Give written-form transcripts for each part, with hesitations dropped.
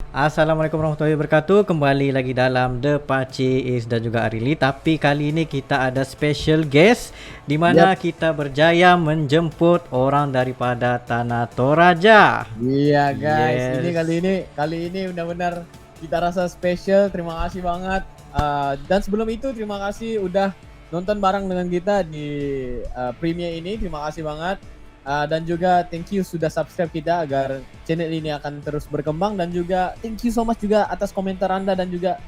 Assalamualaikum warahmatullahi wabarakatuh. Kembali lagi dalam The Pakcik Is dan juga Arili. Tapi kali ini kita ada special guest di mana Yap. kita berjaya menjemput orang daripada Tanah Toraja. Iya guys, ini Yes. kali ini benar-benar kita rasa spesial. Terima kasih banget. Dan sebelum itu terima kasih udah nonton bareng dengan kita di premiere ini. Terima kasih banget. Dan juga thank you sudah subscribe kita agar channel ini akan terus berkembang, dan juga thank you so much juga atas komentar Anda dan juga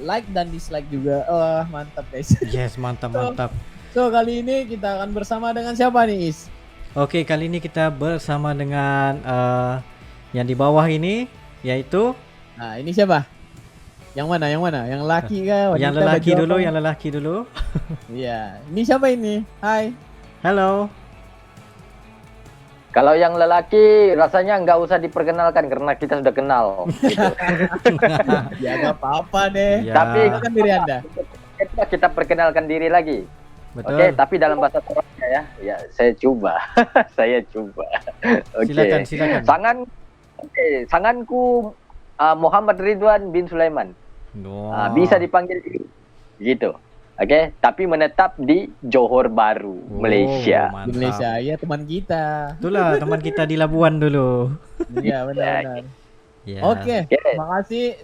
like dan dislike juga. Mantap guys. Yes, mantap mantap. So kali ini kita akan bersama dengan siapa nih, Is? Oke, kali ini kita bersama dengan yang di bawah ini, yaitu Nah, ini siapa? Yang mana? Yang mana? Yang laki kah? Wanita, yang lelaki baju dulu, apa? yang lelaki dulu. Iya. Ini siapa ini? Hai. Halo. Kalau yang lelaki rasanya nggak usah diperkenalkan karena kita sudah kenal. Gitu. Ya nggak apa-apa deh. Ya, Tapi Kan diri Anda. kita perkenalkan diri lagi. betul. Oke, tapi dalam bahasa Toraja ya. Ya, saya coba. Saya coba. Oke. Silakan. Sanganku Muhammad Ridwan bin Sulaiman. Wow. Bisa dipanggil gitu. Oke, tapi menetap di Johor Bahru, Oh, Malaysia. mantap. Indonesia, ya teman kita. Itulah teman kita di Labuan dulu. Iya benar-benar. Ya. Oke, Oke.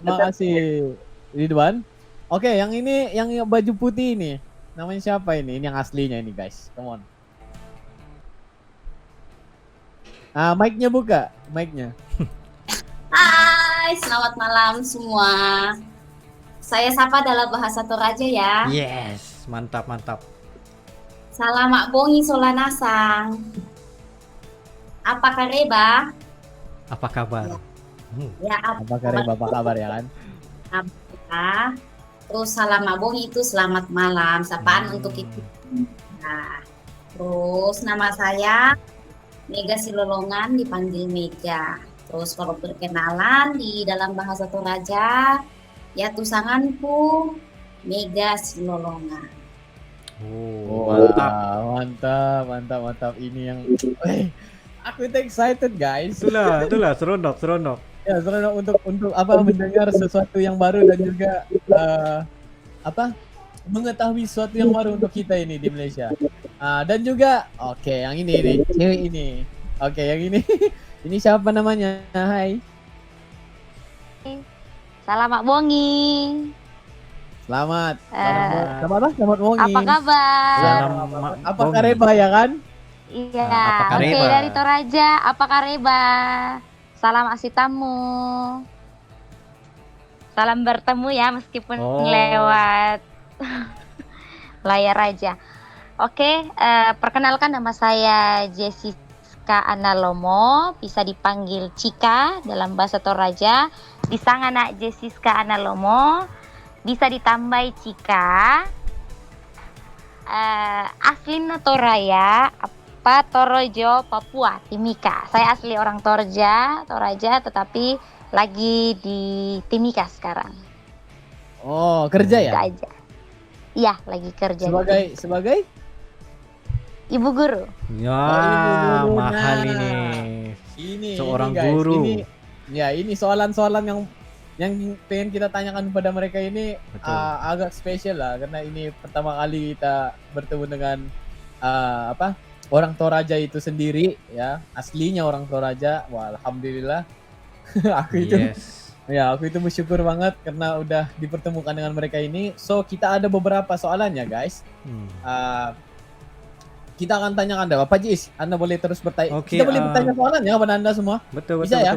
makasih Ridwan. Oke, yang ini yang baju putih ini. Namanya siapa ini? Ini yang aslinya ini, guys. Come on. Mic-nya buka, mic-nya. Hai, selamat malam semua. Saya sapa dalam bahasa Toraja ya. Yes, mantap. Salamak bongi solanasang. Apa kareba? Apa kabar? Ya, Apa kabar ya kan? apa? Terus salamak bongi itu selamat malam. Sapaan untuk itu. Nah, terus nama saya Mega Silolongan, dipanggil Mega. Terus kalau perkenalan di dalam bahasa Toraja, ya tusanganku Mega Silolongan. Oh, Mantap. Ini yang aku itu excited, guys. Itulah seronok. Ya, sebenarnya untuk apa, mendengar sesuatu yang baru dan juga mengetahui sesuatu yang baru untuk kita ini di Malaysia. Dan juga yang ini nih, cewek ini. Yang ini. Ini siapa namanya? Hai. Selamat bongi. Selamat. Eh, Selamat Wongi. Apa kabar? Selamat Apa Bongi. kareba ya kan? Iya. Apa Oke, kareba? dari Toraja. Apa kareba? Salam asitamu. Salam bertemu ya meskipun Oh. lewat layar aja. Oke, perkenalkan nama saya Jessica Analomo, bisa dipanggil Cika dalam bahasa Toraja. Disangana Jessica Analomo, bisa ditambahi Cika. Aslina Toraya, apa Torojo, Papua, Timika. Saya asli orang Toraja, tetapi lagi di Timika sekarang. Oh, kerja ya? Itu aja. Iya, lagi kerja. Sebagai Ibu guru. Ya, ibu guru. mahal Nah, ini. ini Seorang guys, guru. Ini soalan-soalan yang pengen kita tanyakan kepada mereka ini. Betul. Agak spesial lah, karena ini pertama kali kita bertemu dengan orang Toraja itu sendiri ya, aslinya orang Toraja. Wah, alhamdulillah. Yes. Aku itu bersyukur banget karena udah dipertemukan dengan mereka ini. So kita ada beberapa soalan ya guys. Kita akan tanyakan dah Bapak Jis, Anda boleh terus bertanya. Oke, Kita boleh bertanya soalan ya kepada Anda semua. Betul. Bisa ya?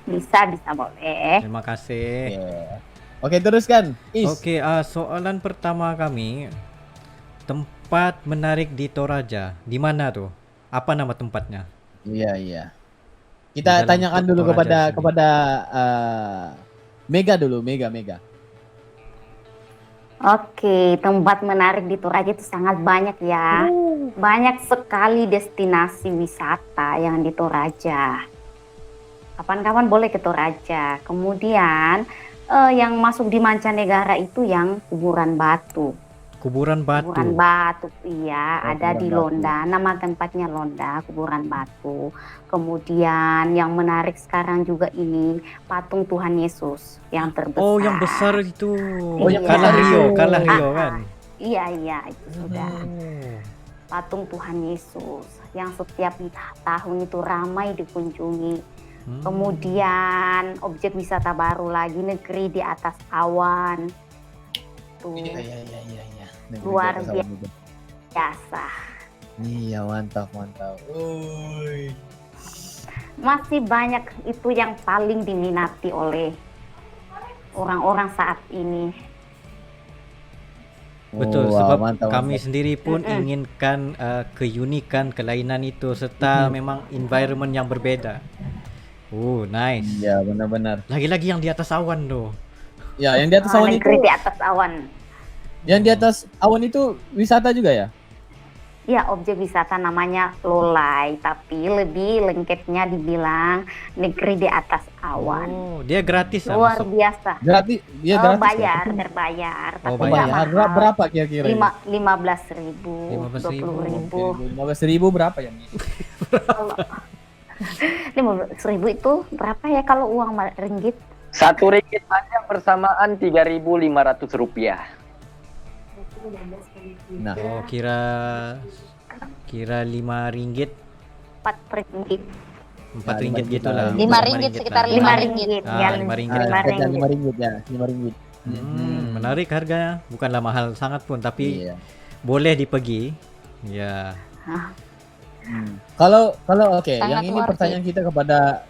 Bisa boleh. Terima kasih. Oke, teruskan. Is. Oke, soalan pertama kami, tempat menarik di Toraja, di mana tuh? Apa nama tempatnya? Iya. Di Kita dalam tanyakan dulu Toraja kepada Mega dulu, Mega. Oke, tempat menarik di Toraja itu sangat banyak ya. Banyak sekali destinasi wisata yang di Toraja. Kapan-kapan boleh ke Toraja. Kemudian yang masuk di mancanegara itu yang kuburan batu. Kuburan batu. Kuburan batu, iya, Oh, ada di kuburan batu. Londa. Nama tempatnya Londa, kuburan batu. Kemudian yang menarik sekarang juga ini patung Tuhan Yesus yang terbesar. Oh, yang besar itu. Oh, yang kalah besar Rio, itu. kalah Rio Ah, kan. Iya, itu sudah. Oh. Patung Tuhan Yesus yang setiap tahun itu ramai dikunjungi. Hmm. Kemudian objek wisata baru lagi, negeri di atas awan. Tuh, Iya. Negeri Luar di atas awan itu. biasa. Iya, mantap. Uy. Masih banyak itu yang paling diminati oleh orang-orang saat ini. Betul, Wow, sebab mantap, kami mantap. sendiri pun inginkan keunikan, kelainan itu serta memang environment yang berbeda. Oh, nice. Iya, benar-benar. Lagi-lagi yang di atas awan tuh. Ya, yang di atas awan itu, Negeri di atas awan. yang di atas awan itu wisata juga ya? Ya, objek wisata namanya Lolai, tapi lebih lengkapnya dibilang negeri di atas awan. Oh, dia gratis lah Luar masuk. biasa. Gratis, dia Oh, gratis. bayar, berbayar, Oh, tapi bayar. nggak Bayar. mahal. Berapa kira-kira? 15.000, 15.000. 20.000. 15.000 berapa ya? 15.000 itu berapa ya kalau uang ringgit? Rp1 saja bersamaan Rp3.500. Nah, Oh, kira 5 ringgit, 4 ringgit. 4 Nah, ringgit 5 gitu lah. Lima 5 ringgit, lah. sekitar 5 5 ringgit. Ah, Ya, 5 ringgit. 5 harga ringgit. 5 ringgit ya, 5 ringgit. Menarik harganya, bukanlah mahal sangat pun, tapi Iya. boleh dipergi. Ya. Kalau oke, Sangat yang ini worth pertanyaan kita kepada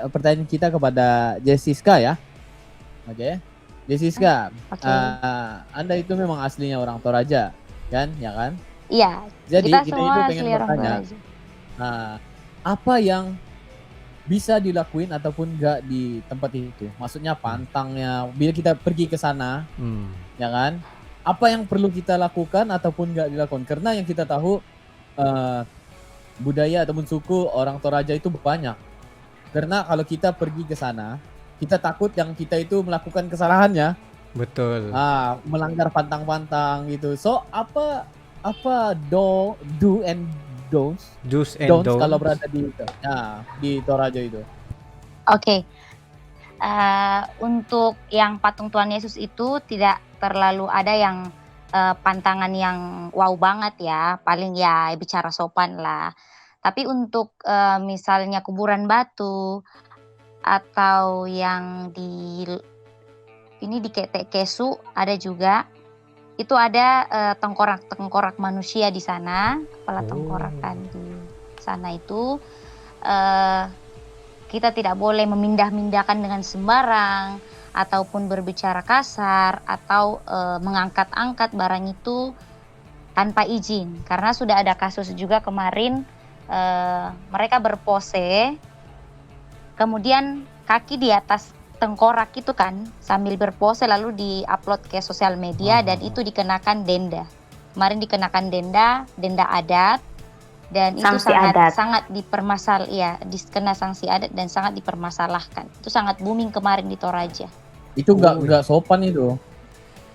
pertanyaan kita kepada Jessica ya. Oke. Jessica, Oke. Anda itu memang aslinya orang Toraja, kan? Ya kan? Iya, Jadi kita kita semua itu pengen asli orang bertanya, Toraja. apa yang bisa dilakuin ataupun enggak di tempat itu? Maksudnya pantangnya, bila kita pergi ke sana, Hmm. ya kan? Apa yang perlu kita lakukan ataupun enggak dilakukan? Karena yang kita tahu budaya ataupun suku orang Toraja itu banyak. Karena kalau kita pergi ke sana, kita takut yang kita itu melakukan kesalahannya, Betul. melanggar pantang-pantang gitu. So apa do and don'ts Do's and don'ts don'ts. kalau berada di Toraja itu? Oke. Untuk yang patung Tuhan Yesus itu tidak terlalu ada yang pantangan yang wow banget ya. Paling ya bicara sopan lah. Tapi untuk misalnya kuburan batu atau yang di Ketek Kesu ada juga. Itu ada tengkorak manusia di sana, kepala tengkorak kan di sana itu. Kita tidak boleh memindah-mindahkan dengan sembarang ataupun berbicara kasar atau mengangkat-angkat barang itu tanpa izin. Karena sudah ada kasus juga kemarin mereka berpose, kemudian kaki di atas tengkorak itu kan sambil berpose lalu di-upload ke sosial media dan itu dikenakan denda. Kemarin dikenakan denda adat dan Sanksi itu adat. sangat dikena sanksi adat dan sangat dipermasalahkan. Itu sangat booming kemarin di Toraja. Itu nggak sopan itu.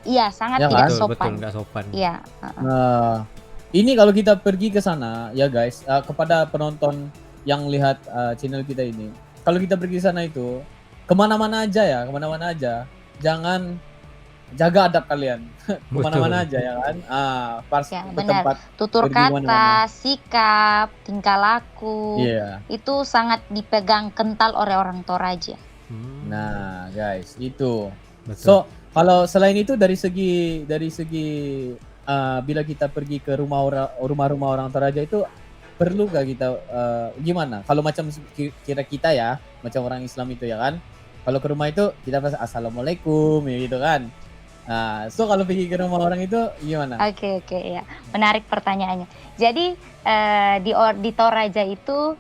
Iya, sangat Ya tidak Betul, sopan. betul, nggak sopan. Iya. Nah, ini kalau kita pergi ke sana ya guys, kepada penonton yang lihat channel kita ini, kalau kita pergi ke sana itu kemana-mana aja, jangan jaga adab kalian. Kemana-mana aja ya kan. Pas Ya, ke benar. tempat. Tutur Pergi kata, kemana-mana. sikap, tingkah laku, Iya. itu sangat dipegang kental oleh orang Toraja. Hmm, Nah, guys, itu. betul. So, kalau selain itu dari segi bila kita pergi ke rumah-rumah orang Toraja itu perlu gak kita gimana? Kalau macam kira kita ya, macam orang Islam itu ya kan. Kalau ke rumah itu kita pas assalamualaikum ya gitu kan. Nah, so kalau pergi ke rumah orang itu gimana? Oke, ya. Menarik pertanyaannya. Jadi di Toraja itu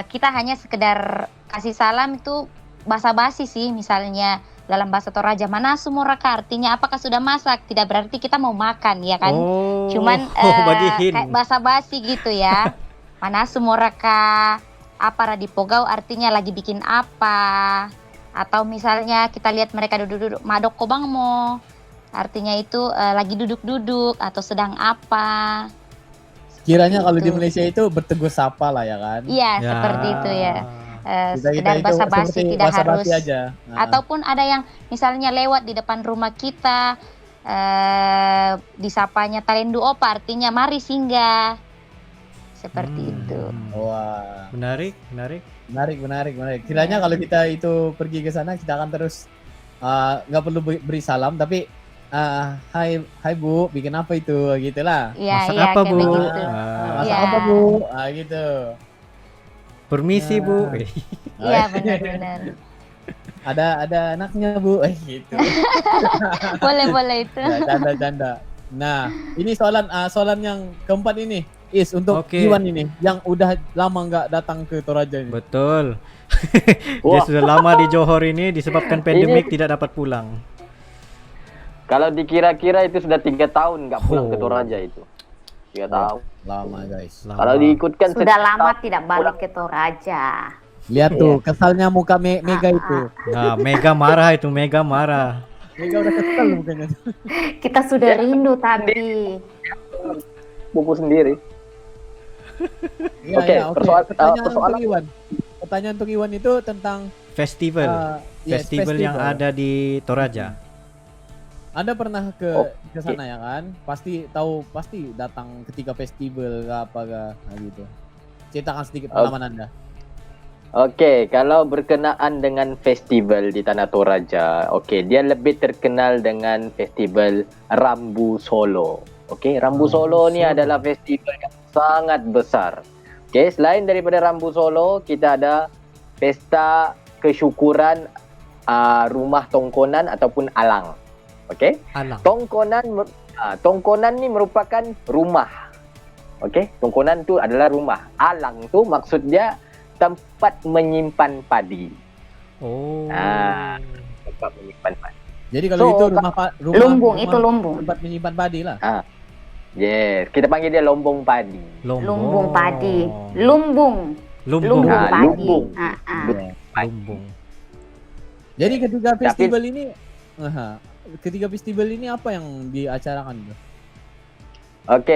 kita hanya sekedar kasih salam itu basa-basi sih. Misalnya dalam bahasa Toraja, mana sumuraka, artinya apakah sudah masak? Tidak berarti kita mau makan ya kan. Oh, Cuman bagiin. kayak basa-basi gitu ya. Mana sumuraka, apa radipogau artinya lagi bikin apa. Atau misalnya kita lihat mereka duduk-duduk, madok kobang mo. Artinya itu lagi duduk-duduk atau sedang apa. Kiranya kalau di Gitu. Malaysia itu bertegur sapa lah ya kan. Iya, seperti itu ya. Sekedar itu basa-basi, seperti tidak basa-basi harus. aja. Nah, Ataupun ada yang misalnya lewat di depan rumah kita, disapanya talendu opa, artinya mari singgah. Seperti itu. wah, Menarik. menarik. Kiranya kalau kita itu pergi ke sana kita akan terus nggak perlu beri salam tapi hai Bu, bikin apa itu gitulah. Iya, Masak iya, apa, kayak Bu? begitu. Masak Iya. apa Bu? Gitu. Permisi, Bu. Iya, benar-benar. Ada anaknya Bu, gitu. Boleh itu. Ya, canda. Nah, ini soalan yang keempat ini. Untuk Oke. Iwan ini yang udah lama nggak datang ke Toraja ini. Betul. Dia Wah. sudah lama di Johor ini disebabkan pandemik tidak dapat pulang. Kalau dikira-kira itu sudah 3 tahun nggak pulang ke Oh. Toraja itu. 3 tahun. Lama guys. Lama. Kalau diikutkan Sudah setiap lama tahun tidak balik ke Toraja. Lihat tuh kesalnya muka Mega itu. Nah, Mega marah itu, Mega marah. Mega udah kesel mukanya. Kita sudah rindu tapi pupu sendiri. Iya, Oke, iya, persoalan- Pertanyaan untuk Iwan itu tentang Festival. Festival yang ada di Toraja. Anda pernah Oh, ke sana ya kan? Pasti datang ketika festival apa gitu. Ceritakan sedikit pengalaman Anda. Oke, kalau berkenaan dengan festival di Tanah Toraja, dia lebih terkenal dengan festival Rambu Solo. Rambu Solo ni adalah festival yang sangat besar. Selain daripada Rambu Solo, kita ada pesta kesyukuran rumah tongkonan ataupun alang. Alang. Tongkonan ni merupakan rumah. Tongkonan tu adalah rumah. Alang tu maksud dia tempat menyimpan padi. Oh. Tempat menyimpan padi. Jadi kalau itu rumah lumbung itu lumbung. tempat menyimpan padi lah. Yes, kita panggil dia lombong padi. Lumbung padi. Lumbung Lumbung. padi. Lumbung. Lumbung. Jadi ketika festival ini apa yang diacarakan?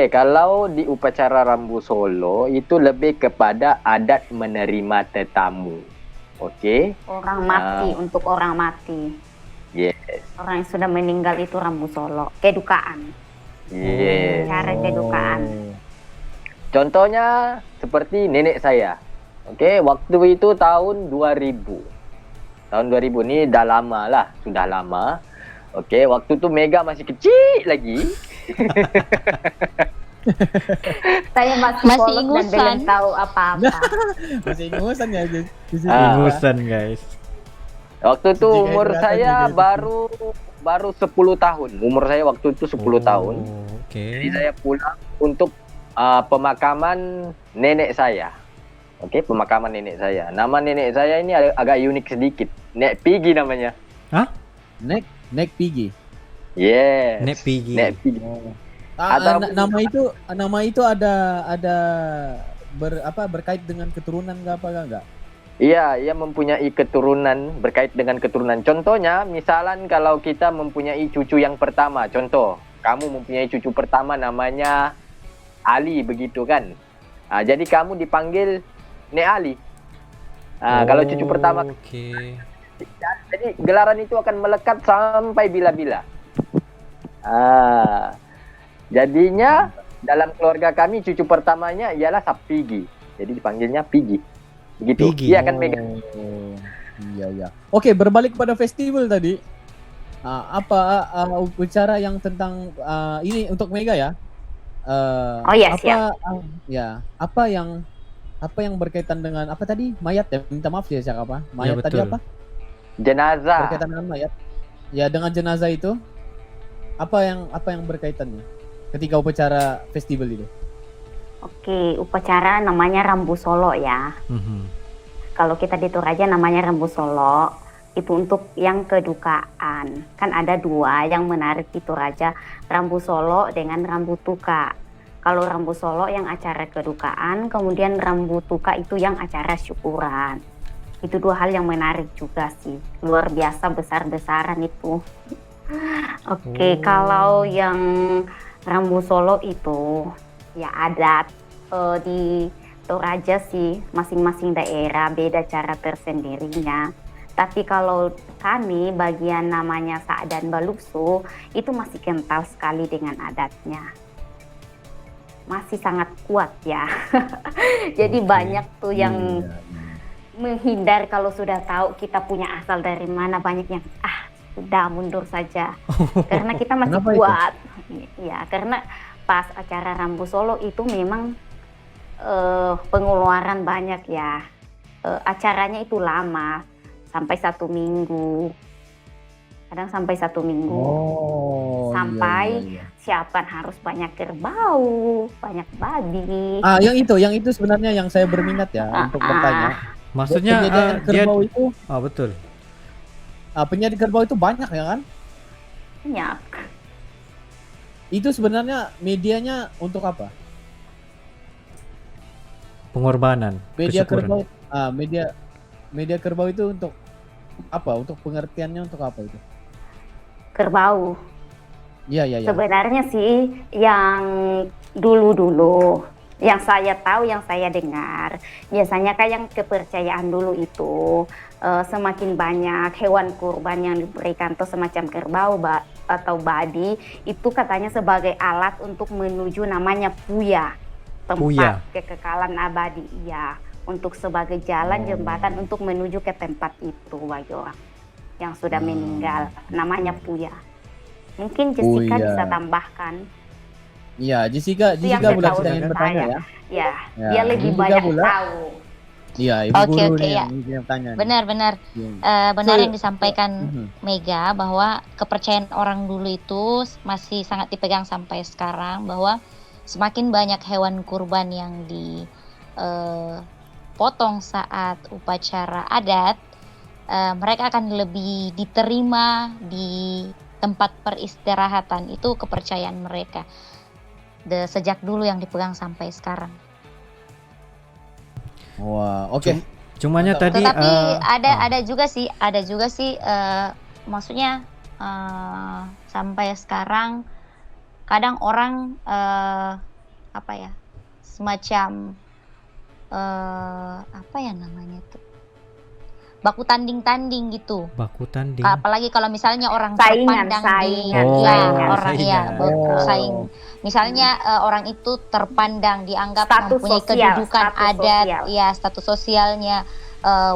Kalau di upacara Rambu Solo itu lebih kepada adat menerima tetamu. Orang mati untuk orang mati. Yes. Orang yang sudah meninggal itu Rambu Solo. Kedukaan. Yes. Cara kedukaan. Contohnya seperti nenek saya. Waktu itu tahun 2000. Tahun 2000 ni dah lama lah, sudah lama. Waktu tu Mega masih kecil lagi. Saya masih Masih polos dan ingusan. belum tahu apa-apa. Masih ingusan ya di sini. Ingusan, guys. Waktu tu Jika umur kelihatan saya gitu. baru 10 tahun. Umur saya waktu itu 10 tahun. Jadi saya pulang untuk pemakaman nenek saya. Pemakaman nenek saya. Nama nenek saya ini agak unik sedikit. Nek Pigi namanya. Nek Pigi. Yes. Nek Pigi. Nek Pigi. Atau- Nama itu ada berkait dengan keturunan enggak? Iya, ia mempunyai keturunan, berkait dengan keturunan. Contohnya, misalan kalau kita mempunyai cucu yang pertama. Contoh, kamu mempunyai cucu pertama namanya Ali, begitu kan? Jadi kamu dipanggil Nek Ali. Kalau cucu pertama, jadi gelaran itu akan melekat sampai bila-bila. Jadinya dalam keluarga kami cucu pertamanya ialah Sapigi. Jadi dipanggilnya Pigi. Begitu. Pigi. Iya kan Mega? Iya. Oke, berbalik kepada festival tadi. Upacara yang tentang ini untuk Mega ya? Oh iya, siap. Apa yang berkaitan dengan apa tadi? Mayat ya? Minta maaf ya siapa? Mayat tadi betul. apa? Jenazah. Berkaitan dengan mayat. Ya, dengan jenazah itu apa yang berkaitannya ketika upacara festival itu? Oke, upacara namanya Rambu Solo ya. Kalau kita di Toraja namanya Rambu Solo. Itu untuk yang kedukaan. Kan ada dua yang menarik di Toraja. Rambu Solo dengan Rambu Tuka. Kalau Rambu Solo yang acara kedukaan, kemudian Rambu Tuka itu yang acara syukuran. Itu dua hal yang menarik juga sih. Luar biasa besar-besaran itu. Oke, Oh. kalau yang Rambu Solo itu ya adat di Toraja sih, masing-masing daerah beda cara tersendirinya. Tapi kalau kami bagian namanya Sa'dan Balusu itu masih kental sekali dengan adatnya. Masih sangat kuat ya. Jadi Oke. banyak tuh yang Iya, iya. menghindar kalau sudah tahu kita punya asal dari mana, banyak yang sudah mundur saja karena kita masih Kenapa itu? kuat. Ya, karena pas acara Rambu Solo itu memang pengeluaran banyak ya. Acaranya itu lama, sampai 1 minggu. Kadang sampai 1 minggu. Oh, Sampai iya. siapan harus banyak kerbau, banyak babi. Yang itu sebenarnya yang saya berminat ya untuk bertanya. Maksudnya Penyediaan dia kerbau itu, betul. penyediaan kerbau itu banyak ya kan? Banyak. Itu sebenarnya medianya untuk apa? Pengorbanan, Media kesyukuran. kerbau, media kerbau itu untuk apa? Untuk pengertiannya untuk apa itu? Kerbau. Iya, iya, iya. Sebenarnya sih yang dulu-dulu, yang saya tahu, yang saya dengar, biasanya kan yang kepercayaan dulu itu semakin banyak hewan kurban yang diberikan atau semacam kerbau atau babi, itu katanya sebagai alat untuk menuju namanya Puya, tempat Puya. kekekalan abadi, iya, untuk sebagai jalan jembatan untuk menuju ke tempat itu bagi orang yang sudah meninggal, namanya Puya. Mungkin Jessica Puya. bisa tambahkan. Iya, Jessica Itu yang Bulan saya tahu sedang dari bertanya saya. ya. Ya, Ya, dia lebih Ibu banyak Bulan. tahu. Iya, Ibu Oke, Guru oke, nih ya. yang tanya. nih. Benar-benar Iya. benar So, yang disampaikan Mhm. Mega, bahwa kepercayaan orang dulu itu masih sangat dipegang sampai sekarang, bahwa semakin banyak hewan kurban yang dipotong saat upacara adat, mereka akan lebih diterima di tempat peristirahatan. Itu kepercayaan mereka sejak dulu yang dipegang sampai sekarang. Wah, oke. Cumanya Mantap. tadi Tetapi ah, ada juga sih maksudnya sampai sekarang kadang orang apa ya, semacam apa ya namanya tuh, baku tanding-tanding gitu. baku tanding. Apalagi kalau misalnya orang Saingan, terpandang saingan, Oh, saingan. orang ya saingan. bersaing. Misalnya orang itu terpandang dianggap Status mempunyai sosial, kedudukan status adat, sosial. ya status sosialnya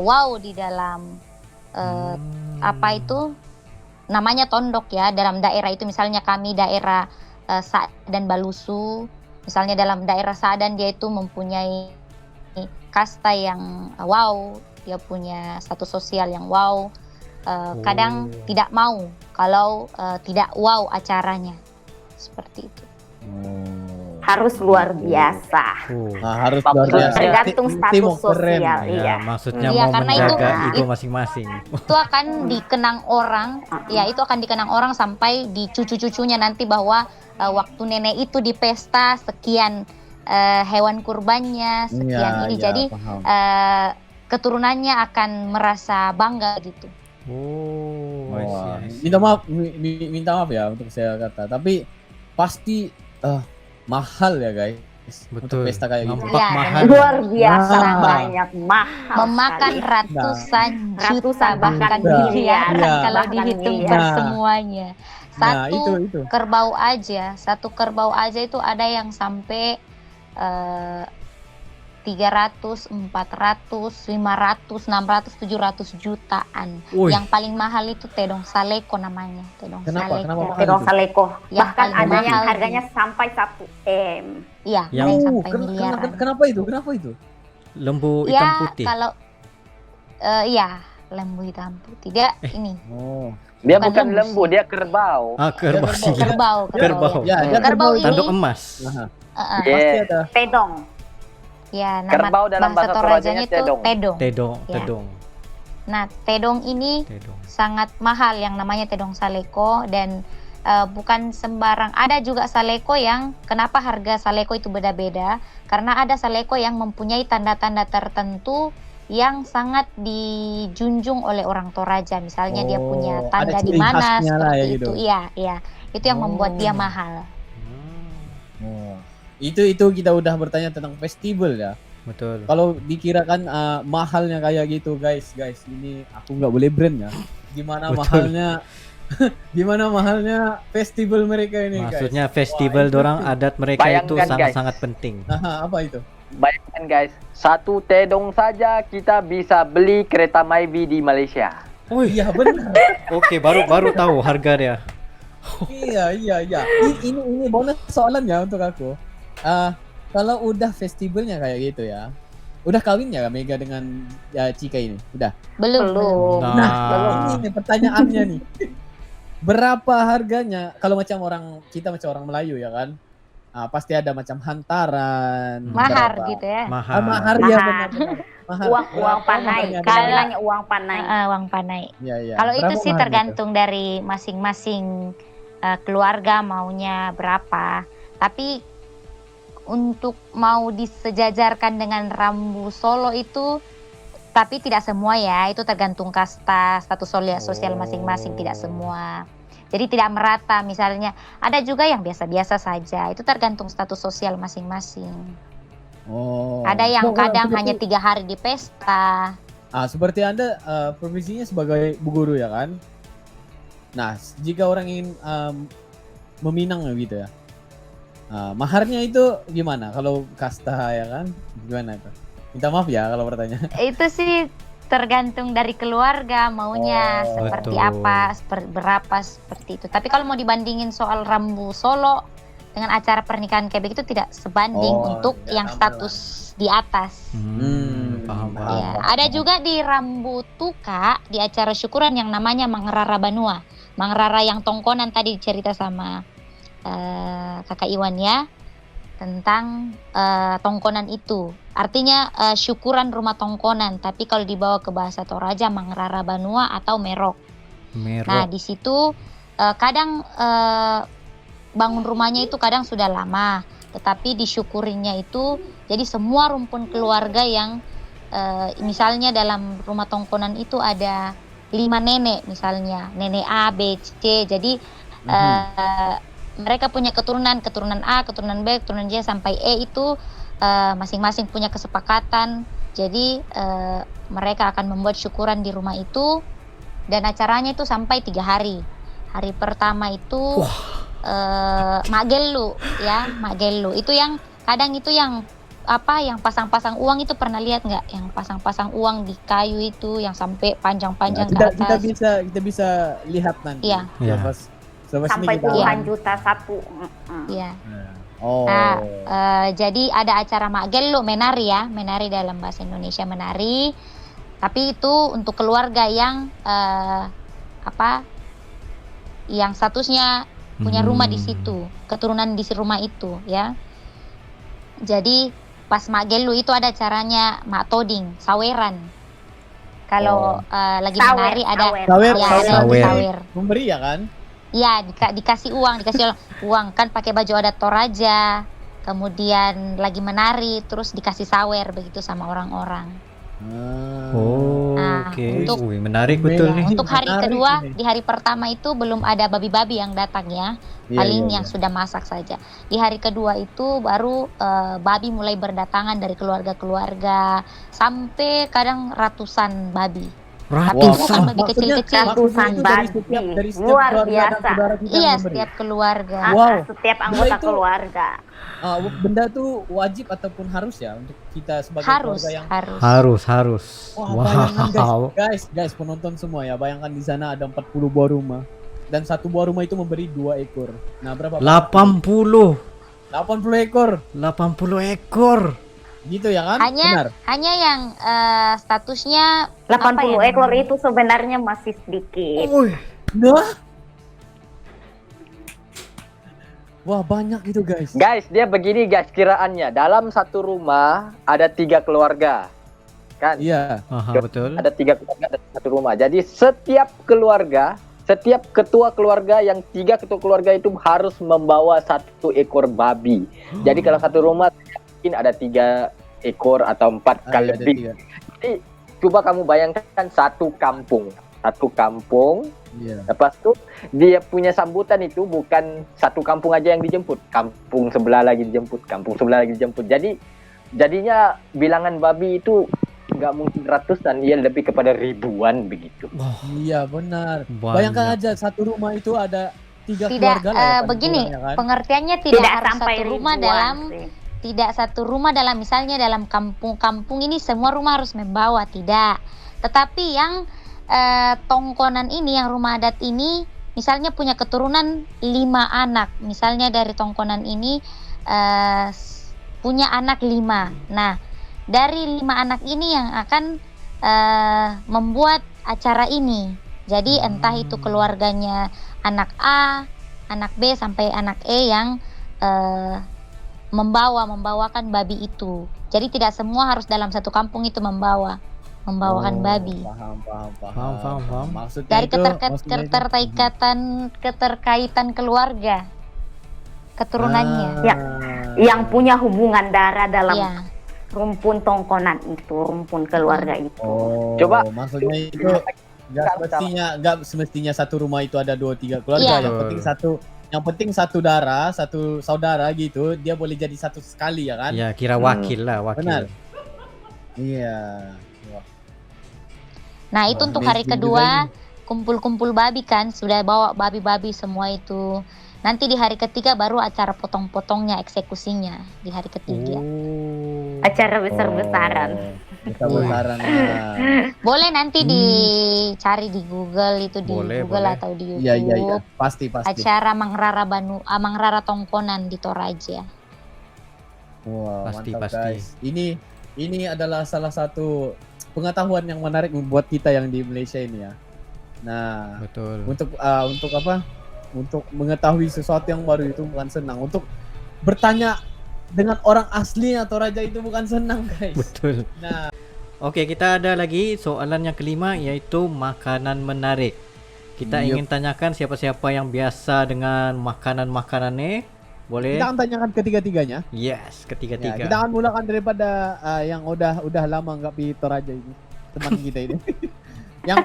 wow di dalam apa itu namanya tondok ya, dalam daerah itu. Misalnya kami daerah Sa'dan Balusu, misalnya dalam daerah Sa'dan dia itu mempunyai kasta yang wow, dia punya status sosial yang wow. Kadang tidak mau kalau tidak wow acaranya, seperti itu. Harus luar biasa. Nah, harus luar biasa. Tergantung status Timok keren. sosial, Ya, iya. maksudnya Iya, mau karena menjaga itu- ego masing-masing. Itu akan dikenang orang, ya itu akan dikenang orang sampai di cucu-cucunya nanti, bahwa waktu nenek itu di pesta sekian hewan kurbannya, sekian ini. Jadi paham. keturunannya akan merasa bangga gitu. Oh, I see, Wah, I see. minta maaf ya untuk saya kata, tapi pasti mahal ya guys untuk Betul. pesta kayak gitu. Nampak Ya, mahal. Luar biasa Ah. banyak, mahal Memakan sekali. ratusan juta, Ratusan, bahkan juta. miliaran Iya. kalau Bahkan dihitung miliar. persemuanya. Nah, Satu itu. satu kerbau aja itu ada yang sampai 300, 400, 500, 600, 700 jutaan. Wih. Yang paling mahal itu tedong saleko namanya, tedong Kenapa? saleko. Kenapa mahal Terong itu? saleko. Yang Bahkan paling ada yang mahal harganya sampai 1 M. Iya, Yang- ada yang sampai miliaran. Kenapa itu? Kenapa itu? Lembu hitam Ya, putih. kalau iya, lembu hitam putih. Dia ini Oh. Dia Bukan bukan lembu lembu, sih. dia kerbau. Kerbau Dia sih. kerbau, Kerbau. Ya, dia Kerbau ini Tanduk emas. Nah, Heeh. pasti ada. Pedong. Ya, nama Kerbau dalam bahasa Torajanya Torajanya itu tedong. tedong. Tedong, Ya. tedong, Nah, tedong ini tedong. sangat mahal yang namanya tedong saleko, dan bukan sembarang. Ada juga saleko yang, kenapa harga saleko itu beda-beda? Karena ada saleko yang mempunyai tanda-tanda tertentu yang sangat dijunjung oleh orang Toraja. Misalnya dia punya Oh, tangga ada di ciri mana khasnya lah ya seperti gitu. itu. Iya, iya. Itu yang membuat dia Oh. mahal. Oh. Itu kita udah bertanya tentang festival ya. Betul. Kalau dikirakan mahalnya kayak gitu guys, ini aku nggak boleh brand ya. Gimana Betul. mahalnya? Gimana mahalnya festival mereka ini Maksudnya guys? festival Wah, dorang interesting. adat mereka itu Bayangkan, guys. sangat-sangat penting. Apa itu? Bayangkan guys, 1 tedong saja kita bisa beli kereta Myvi di Malaysia. Oh Iya benar. Oke, baru tahu harga dia. Iya. Ini bonus soalan ya untuk aku. Kalau udah festivalnya kayak gitu ya, udah kawin ya Mega dengan Cika ini? Udah. Belum. Nah, Ini nih pertanyaannya nih. Berapa harganya? Kalau macam kita macam orang Melayu ya kan? Pasti ada macam hantaran. Mahar berapa? gitu ya. mahal. Mahar ya Mahar. benar. Mahar. Uang Berapa panai. maharnya? Kita Kalau- bilangnya uang panai. Uang panai. Iya. Kalau itu Berapa sih maharnya tergantung dari masing-masing keluarga maunya berapa. Tapi untuk mau disejajarkan dengan rambu Solo itu, tapi tidak semua ya. Itu tergantung kasta, status sosial masing-masing, tidak semua. Jadi tidak merata. Misalnya ada juga yang biasa-biasa saja. Itu tergantung status sosial masing-masing. Oh. Ada yang Oh, kadang seperti- hanya 3 hari di pesta. Seperti Anda profesinya sebagai bu guru ya kan? Nah, jika orang ingin meminang gitu ya. Maharnya itu gimana? Kalau kasta ya kan? Gimana itu? Minta maaf ya kalau bertanya. Itu sih tergantung dari keluarga maunya Oh, seperti betul. apa, berapa seperti itu. Tapi kalau mau dibandingin soal rambu Solo dengan acara pernikahan kayak begitu tidak sebanding Oh, untuk ya, yang sama status di atas. Paham. Ya, ada juga di rambu Tuka di acara syukuran yang namanya Mangrara Banua. Mangrara yang tongkonan tadi cerita sama Kakak Iwan ya tentang tongkonan itu. Artinya syukuran rumah tongkonan, tapi kalau dibawa ke bahasa Toraja Mangrara Banua atau Merok. Nah, di situ kadang bangun rumahnya itu kadang sudah lama, tetapi disyukurinya itu jadi semua rumpun keluarga yang misalnya dalam rumah tongkonan itu ada 5 nenek misalnya, nenek A, B, C. Jadi mereka punya keturunan A, keturunan B, keturunan C sampai E itu masing-masing punya kesepakatan. Jadi mereka akan membuat syukuran di rumah itu dan acaranya itu sampai 3 hari. Hari pertama itu Mak Gelu ya, Mak Gelu. Itu yang kadang itu yang yang pasang-pasang uang itu pernah lihat nggak? Yang pasang-pasang uang di kayu itu yang sampai panjang-panjang ke atas. Kita bisa lihat nanti. Iya. Iya. Selepas ini Sampai kita puluhan juta satu. Iya. Oh. Nah, jadi ada acara Mak Gelu menari ya, menari dalam bahasa Indonesia menari. Tapi itu untuk keluarga yang yang statusnya punya rumah di situ, keturunan di rumah itu ya. Jadi pas Mak Gelu itu ada acaranya Mak Toding, saweran. Kalau lagi menari ada Sawer, ya, sawer. ada yang Sawer. sawer. Memberi ya kan? Iya, dikasih uang kan pakai baju adat Toraja. Kemudian lagi menari, terus dikasih sawer begitu sama orang-orang. Oh, Nah, oke. untuk- Wih, menarik betul nih. Untuk hari Menarik kedua, ini. di hari pertama itu belum ada babi-babi yang datang ya. Paling yang sudah masak saja. Di hari kedua itu baru babi mulai berdatangan dari keluarga-keluarga sampai kadang ratusan babi. Ratusan. Babi kecil-kecil. Ratusan babi. dari setiap Luar keluarga dan biasa. saudara kita Iya, yang memberi. setiap keluarga. Wow. Setiap anggota itu- keluarga. Benda tuh wajib ataupun harus ya untuk kita sebagai Harus, keluarga yang Harus. Wah, bayangkan Wow. guys, penonton semua ya, bayangkan di sana ada 40 buah rumah dan satu buah rumah itu memberi 2 ekor. Nah, berapa? 80 ekor. 80 ekor. Gitu ya kan? Hanya Benar. hanya yang statusnya 80 apa ya ekor namanya? itu sebenarnya masih sedikit. Wih. Nah. Wah, banyak gitu, guys. Guys, dia begini guys kiraannya. Dalam satu rumah ada 3 keluarga. Kan? Iya. Aha, betul. Ada 3 keluarga dalam satu rumah. Jadi setiap keluarga, setiap ketua keluarga yang 3 ketua keluarga itu harus membawa 1 ekor babi. Jadi kalau satu rumah mungkin ada 3 ekor atau 4 Ada lebih. 3. Jadi coba kamu bayangkan satu kampung. Iya. Lepas tuh dia punya sambutan itu bukan satu kampung aja yang dijemput, kampung sebelah lagi dijemput, kampung sebelah lagi dijemput. Jadinya bilangan babi itu nggak mungkin ratusan, ia lebih kepada ribuan begitu. Iya benar. Banyak. Bayangkan aja satu rumah itu ada 3 Tidak keluarga lah ya kan, begini, kurang ya kan? pengertiannya tidak, Tidak harus sampai satu rumah ribuan dalam sih. tidak satu rumah dalam misalnya dalam kampung ini semua rumah harus membawa, tidak. Tetapi yang tongkonan ini, yang rumah adat ini misalnya punya keturunan 5 anak, misalnya dari tongkonan ini punya anak 5. Nah, dari 5 anak ini yang akan membuat acara ini. Jadi entah itu keluarganya anak A, anak B sampai anak E yang membawakan babi itu. Jadi tidak semua harus dalam satu kampung itu membawakan babi. Paham. Maksudnya Dari itu, keterkaitan keluarga, keturunannya. Ya. Yang punya hubungan darah dalam Iya. rumpun tongkonan itu, rumpun keluarga itu. Oh, Coba. maksudnya itu nggak semestinya satu rumah itu ada 2-3 keluarga. Iya. Yang penting satu darah, satu saudara gitu, dia boleh jadi satu sekali ya kan? Ya, kira wakil lah, wakil. Benar. Iya. Wah, Nah, itu Wah, untuk hari amazing kedua juga kumpul-kumpul babi kan, sudah bawa babi-babi semua itu. Nanti di hari ketiga baru acara potong-potongnya, eksekusinya di hari ketiga. Oh. Acara besar-besaran. Besar-besaran. Boleh nanti dicari di Google itu, di Boleh, Google boleh. atau di YouTube. Iya. Pasti. Acara Mangrara Tongkonan di Toraja. Wah, Pasti, mantap pasti. guys. Ini adalah salah satu pengetahuan yang menarik buat kita yang di Malaysia ini ya. Nah, Betul. untuk apa? Untuk mengetahui sesuatu yang baru itu bukan senang. Untuk bertanya dengan orang asli atau raja itu bukan senang, guys. Betul. Nah, Oke, kita ada lagi soalan yang kelima, yaitu makanan menarik. Kita Yup. ingin tanyakan siapa-siapa yang biasa dengan makanan-makanannya. Boleh? kita akan tanyakan ketiga-tiganya. Yes, Ya, ketiga-tiga. kita akan mulakan daripada yang udah lama nggak pergi Toraja ini, teman kita ini. Yang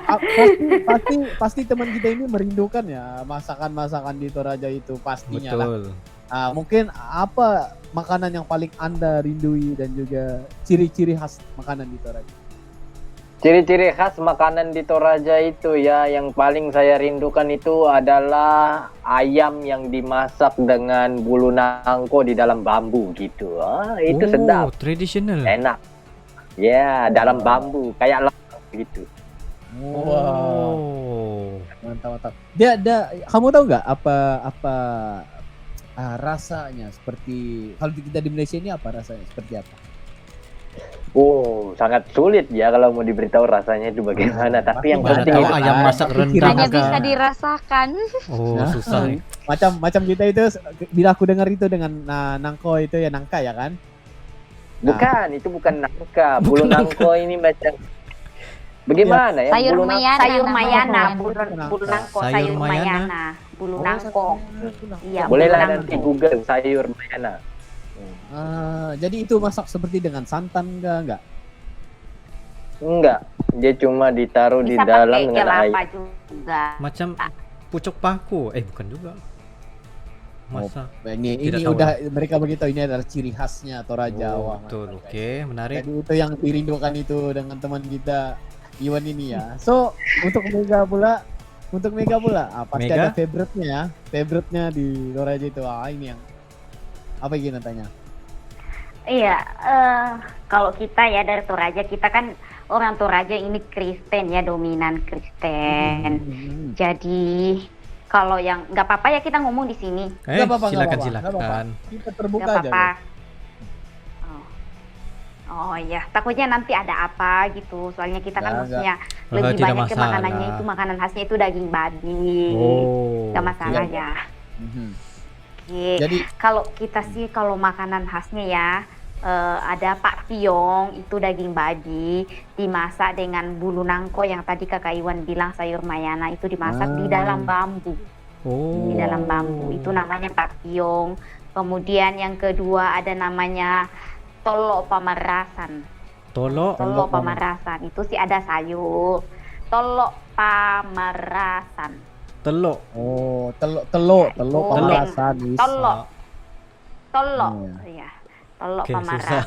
pasti teman kita ini merindukan ya masakan-masakan di Toraja itu pastinya lah. Betul. Mungkin apa makanan yang paling Anda rindui dan juga ciri-ciri khas makanan di Toraja? Ciri-ciri khas makanan di Toraja itu ya, yang paling saya rindukan itu adalah ayam yang dimasak dengan bulu nangko di dalam bambu gitu. Itu sedap, Tradisional. enak. Ya, dalam bambu kayak lemang gitu. Wow, Oh. mantap. Kamu tahu nggak apa rasanya seperti kalau kita di Malaysia ini apa rasanya seperti apa? Oh, sangat sulit ya kalau mau diberitahu rasanya itu bagaimana. Tapi yang Mana penting tahu itu ayam masak rendang. Hanya Maka- bisa dirasakan. Oh, Nah, susah nih. Macam kita itu bila aku dengar itu dengan nangko itu ya nangka ya kan? bukan, itu bukan nangka. Bulu nangko ini macam bagaimana ya? Sayur Bulu nangko. mayana. Sayur namanya. mayana, namanya. bulu nangko, Sayur sayur mayana. mayana, bulu nangko. Iya, Bolehlah bulu nanti nangko. Google sayur mayana. Jadi itu masak seperti dengan santan enggak? Enggak, dia cuma ditaruh di Bisa dalam pakai dengan air. kelapa juga. Macam pucuk paku. Bukan juga. Masa? Ini Tidak tahu. udah mereka beritahu ini adalah ciri khasnya Toraja. Oh, Wah, betul. mantap, Oke, menarik. Jadi itu yang dirindukan itu dengan teman kita Iwan ini ya. So untuk Mega pula, pasti Mega? ada favorite-nya di Toraja itu. Ini yang apa gini tanya? Iya, kalau kita ya dari Toraja, kita kan orang Toraja ini Kristen ya, dominan Kristen. Jadi kalau yang nggak apa-apa ya kita ngomong di sini, Nggak apa-apa, nggak silakan, apa-apa, nggak apa-apa. silakan. Kita terbuka nggak aja. apa-apa. Bro. Oh iya, takutnya nanti ada apa gitu. Soalnya kita kan Nggak. maksudnya Oh, lebih tidak banyak ke masalah. makanannya itu, makanan khasnya itu daging babi. Oh. Nggak masalah iya. ya. Mhm. Oke. Jadi Kalau kita sih kalau makanan khasnya ya ada Pak Tiong, itu daging babi dimasak dengan bulu nangko yang tadi Kakak Iwan bilang sayur mayana, itu dimasak di dalam bambu. Oh. Di dalam bambu itu namanya Pak Tiong. Kemudian yang kedua ada namanya Tolok Pamerasan. Tolok. Tolok pamarasan itu sih ada sayur. Tolok pamarasan. Telok. Oh, telok Itu pamarasan. bisa. Tolok. Iya. Ya. Tolok Oke, pamarasan.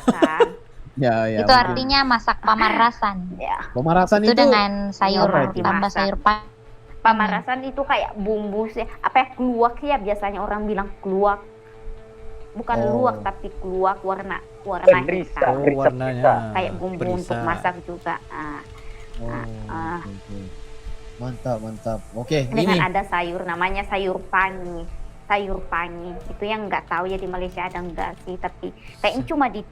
Ya, Itu mungkin. artinya masak pamarasan. Ya. Pemarasan Itu itu dengan sayur apa itu? tambah Dimasak. sayur Pamarasan itu kayak bumbu sih. Apa ya, kluwak ya biasanya orang bilang kluwak. Bukan Oh. luwak tapi kluwak warna Berisa. hitam. Oh, warnanya. Kayak bumbu berisa. untuk masak juga. Oh, Ah. oke. Mantap. Oke, Dengan ini ada sayur namanya sayur pangi. Sayur pangi itu yang nggak tahu ya di Malaysia ada enggak sih, tapi kayaknya cuma di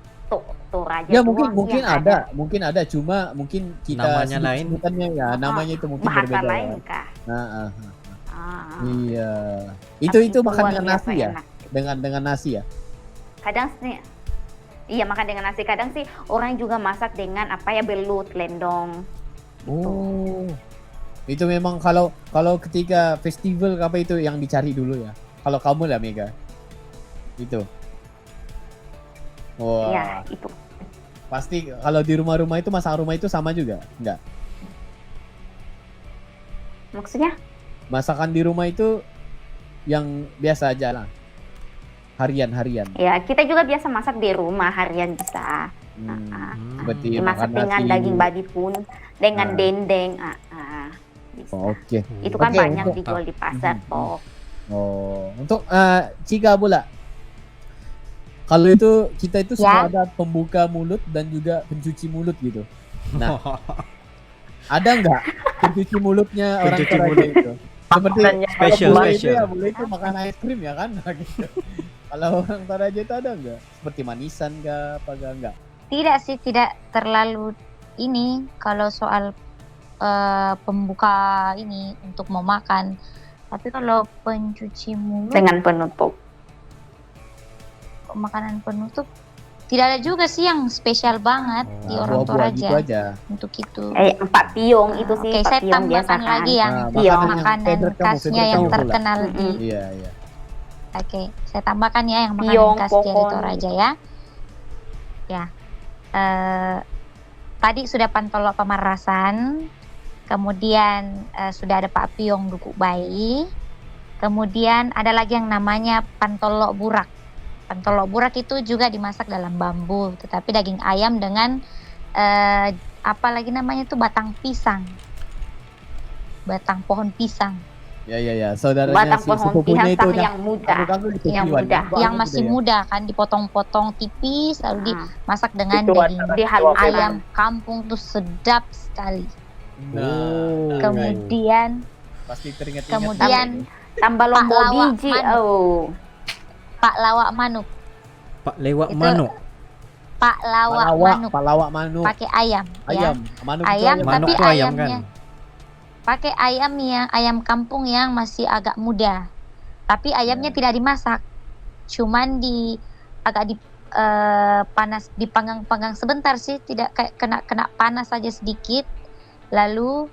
Toraja ya doang mungkin yang mungkin ada, cuma mungkin kita Namanya lain. sebutannya ya, namanya itu mungkin bahasa berbeda. lain kah? Nah, iya. Tapi Itu makan luar dengan biasa nasi ya? enak. Dengan nasi ya? Kadang sih iya makan dengan nasi, kadang sih orang juga masak dengan apa ya, belut, lendong. Oh. Itu memang kalau ketika festival apa itu yang dicari dulu ya. Kalau kamu lah Mega. Itu. Wah. Iya, itu. Pasti kalau di rumah-rumah itu masak rumah itu sama juga? Enggak. Maksudnya? Masakan di rumah itu yang biasa aja lah. Harian. Ya, kita juga biasa masak di rumah harian bisa. Seperti Dimasak makan dengan nasi. daging babi pun, dengan Ah. dendeng. Bisa. Oh, oke. Itu kan Oke, banyak untuk- dijual di pasar toh. Oh, untuk Cika pula. Kalau itu kita itu Ya. suka ada pembuka mulut dan juga pencuci mulut gitu. Nah, ada nggak pencuci mulutnya orang Pencuci Toraja mulut. itu? Seperti Makanannya kalau special, bule itu special. ya, bule itu makan es krim ya kan? Gitu. Kalau orang Toraja itu ada nggak? Seperti manisan nggak? Apa nggak? Tidak sih, tidak terlalu ini kalau soal pembuka ini untuk mau makan. Tapi kalau pencuci mulut, Dengan penutup. makanan penutup tidak ada juga sih yang spesial banget di Oh, orang Buah-buah gitu Toraja aja. untuk itu. Empat piong itu sih, Oke, empat saya piong biasa tambahkan kan. lagi yang Piong. makanan favorite kamu, khasnya favorite yang kamu pula. terkenal di. Iya. Oke, saya tambahkan ya yang makanan Piong, khasnya di pohon. Toraja ya. Ya, tadi sudah pantolok pamarasan, kemudian sudah ada Pak Piong dukuk bayi, kemudian ada lagi yang namanya pantolok burak. Pantolok burak itu juga dimasak dalam bambu, tetapi daging ayam dengan apa lagi namanya itu batang pisang, batang pohon pisang. Ya. Saudaranya Batang si pohon sepupunya pisang itu udah yang muda. kaku-kaku di Yang Tujuan. muda. Bagus Yang gitu masih ya. muda kan dipotong-potong tipis lalu dimasak dengan Itu daging antara dihalus. dua ayam kampung tuh sedap sekali. Nah, Kemudian pasti teringat-ingat. kemudian Tambah lombok Pak lawak biji. manuk. Oh. Pak lawak manuk, Pak lewat Itu manuk. Pak lawak manuk Pak lawak manuk. pakai ayam, ya. Ayam. Manuk itu Ayam, Manuk tapi tuh ayam ayamnya kan? pakai ayam yang ayam kampung yang masih agak muda. Tapi ayamnya tidak dimasak. Cuman agak di panas, dipanggang-panggang sebentar sih, tidak kayak kena panas saja sedikit. Lalu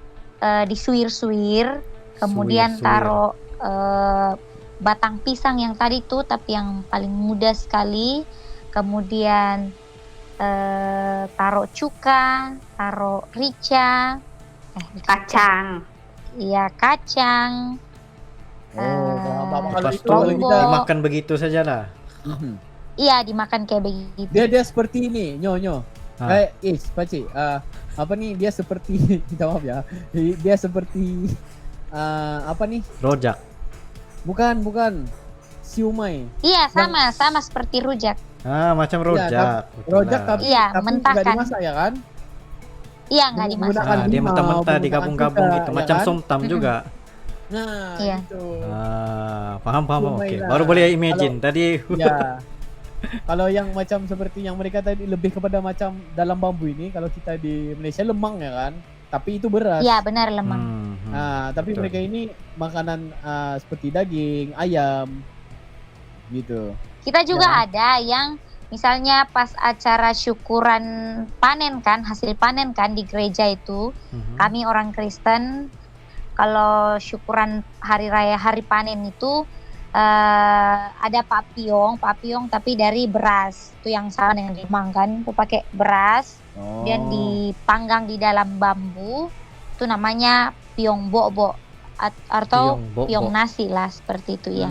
disuir-suir, kemudian Suir-suir. taruh batang pisang yang tadi tuh tapi yang paling muda sekali. Kemudian taruh cuka, taruh rica, Kacang. iya kacang. Oh, kalau Lepas itu itu kalau kita dimakan begitu saja lah. Iya, dimakan kayak begitu. dia seperti ini, nyo. Ah. Pakcik, apa nih dia seperti minta maaf ya. Dia seperti apa nih? Rojak. Bukan. Siumai. Iya, sama seperti rujak. Macam rojak. Rojak Betul lah. tapi Iya, nggak mentahkan. dimasak ya kan? Iya, nggak dimasak. Menggunakan Dia limau, mentah-mentah menggunakan digabung-gabung cuka, gitu, ya macam kan? somtam juga. Nah, Iya. itu. Paham. Siumai Oke, lah. baru boleh imagine tadi. Ya. Kalau yang macam seperti yang mereka tadi lebih kepada macam dalam bambu ini, kalau kita di Malaysia lemang ya kan, tapi itu beras. Iya, benar lemang. Nah, tapi betul. mereka ini makanan seperti daging, ayam, gitu. Kita juga Ya. ada yang misalnya pas acara syukuran panen kan, hasil panen kan di gereja itu, kami orang Kristen kalau syukuran hari raya hari panen itu ada papiong tapi dari beras. Itu yang sama dengan lemang kan. Itu pakai beras dan dipanggang di dalam bambu. Itu namanya piong bok atau Piong bok-bok. piong nasi lah seperti itu ya.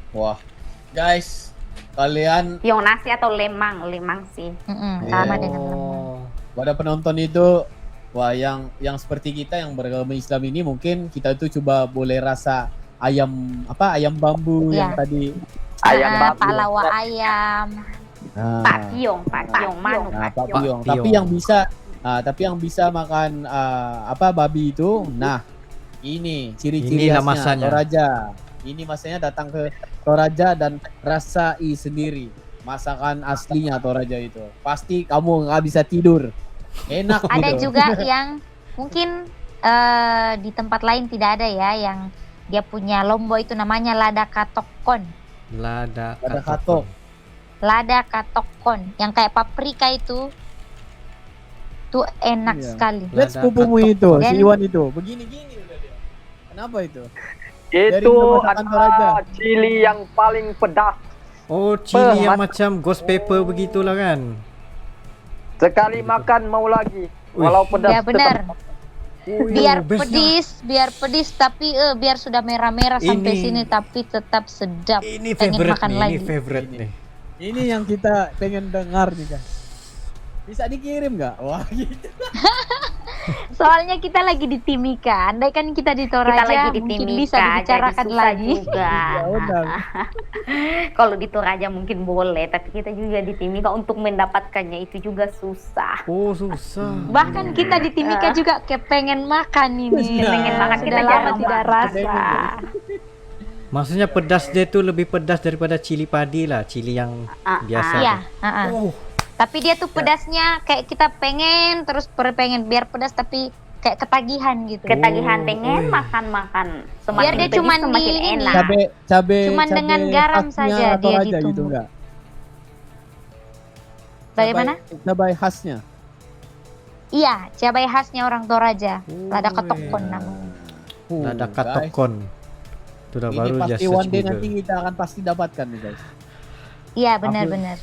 Wah, guys, kalian Piong nasi atau lemang sih. Sama dengan lemang. Oh. pada penonton itu, wah yang seperti kita yang beragama Islam ini mungkin kita itu coba boleh rasa ayam bambu yang Iya. tadi. Ayam babi. Palawa ayam. Nah, Pak Piong manu. Pak Piong. Piong. Tapi yang bisa makan babi itu, nah ini ciri-ciri Inilah khasnya masanya. Toraja. Ini masanya datang ke Toraja dan rasai sendiri masakan aslinya Toraja itu. Pasti kamu nggak bisa tidur. Enak Ada gitu. juga yang mungkin di tempat lain tidak ada ya, yang dia punya lombok itu namanya lada katokon. Lada Lada katok. Lada katokon yang kayak paprika itu tuh enak Iya. sekali. Lihat Lada sepupumu katok. itu, si Dan- Iwan itu. Begini-gini udah dia. Kenapa itu? Dari Itu masakan Toraja. adalah cili yang paling pedas. Oh, cili yang macam ghost pepper begitulah kan. Sekali makan mau lagi. Walau pedas Ya benar. tetap. Biar bestnya. pedis tapi biar sudah merah-merah sampai Ini- sini tapi tetap sedap. Ini Pengen favorite makan nih, lagi. ini favorite Ini. nih. Ini yang kita pengen dengar nih kan. Bisa dikirim nggak? Wah gitu. Soalnya kita lagi di Timika. Andai kan kita di Toraja Kita lagi di mungkin Timika, bisa dibicarakan jadi susah lagi. juga. Ya udah. Kalau di Toraja mungkin boleh, tapi kita juga di Timika untuk mendapatkannya itu juga susah. Oh, susah. Bahkan kita di Timika juga kepengen makan ini. Kepengen makan, Sudah kita lama jarang tidak makan. rasa. Maksudnya pedas dia tuh lebih pedas daripada cili padi lah, cili yang biasa. Iya, tuh. Oh, tapi dia tuh pedasnya kayak kita pengen terus pengen biar pedas tapi kayak ketagihan gitu. Ketagihan Oh, pengen wih. makan. Semakin Biar dia pedis, cuman semakin di ini. enak. Cabe Cuman dengan garam khasnya saja dia Toraja gitu ditumbuk. enggak? Bagaimana? Cabai khasnya. Iya, cabai khasnya orang Toraja. Lada Wih. katokon namanya. Lada Guys. katokon. Sudah Ini baru pasti just one search day Google. nanti kita akan pasti dapatkan nih guys. Iya, benar-benar.